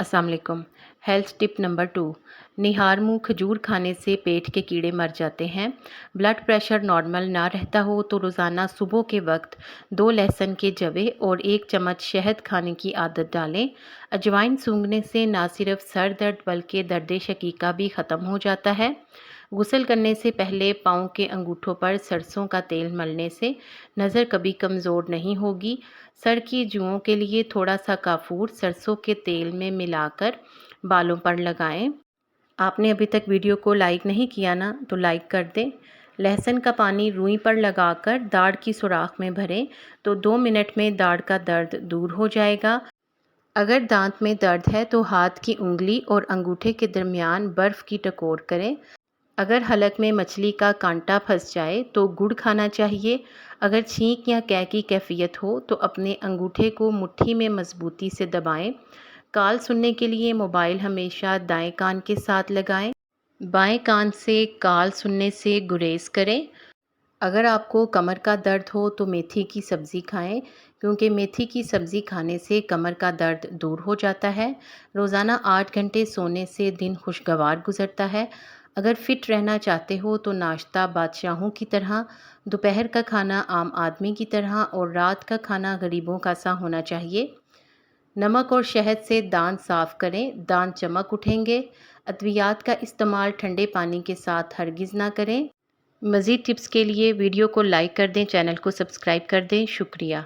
अस्सलाम वालेकुम। Health tip number 2। निहार मुँह खजूर खाने से पेट के कीड़े मर जाते हैं। ब्लड प्रेशर नॉर्मल ना रहता हो तो रोज़ाना सुबह के वक्त 2 लहसुन के जवे और 1 चम्मच शहद खाने की आदत डालें। अजवाइन सूंघने से ना सिर्फ सर दर्द बल्कि दर्द शकीका भी ख़त्म हो जाता है। गुस्ल करने से पहले पाँव के अंगूठों पर सरसों का तेल मलने से नज़र कभी कमज़ोर नहीं होगी। सर की जुओं के लिए थोड़ा सा काफूर सरसों के तेल में मिलाकर बालों पर लगाएं। आपने अभी तक वीडियो को लाइक नहीं किया ना, तो लाइक कर दें। लहसुन का पानी रुई पर लगाकर दाढ़ की सुराख में भरें तो 2 मिनट में दाढ़ का दर्द दूर हो जाएगा। अगर दांत में दर्द है तो हाथ की उंगली और अंगूठे के दरमियान बर्फ़ की टकोर करें। अगर हलक में मछली का कांटा फंस जाए तो गुड़ खाना चाहिए। अगर छींक या कै की कैफियत हो तो अपने अंगूठे को मुट्ठी में मजबूती से दबाएं। काल सुनने के लिए मोबाइल हमेशा दाएं कान के साथ लगाएं। बाएं कान से काल सुनने से गुरेज करें। अगर आपको कमर का दर्द हो तो मेथी की सब्ज़ी खाएं, क्योंकि मेथी की सब्ज़ी खाने से कमर का दर्द दूर हो जाता है। रोज़ाना 8 घंटे सोने से दिन खुशगवार गुजरता है। अगर फिट रहना चाहते हो तो नाश्ता बादशाहों की तरह, दोपहर का खाना आम आदमी की तरह और रात का खाना गरीबों का सा होना चाहिए। नमक और शहद से दांत साफ़ करें, दांत चमक उठेंगे। अद्वियात का इस्तेमाल ठंडे पानी के साथ हरगिज़ ना करें। मज़ीद टिप्स के लिए वीडियो को लाइक कर दें, चैनल को सब्सक्राइब कर दें। शुक्रिया।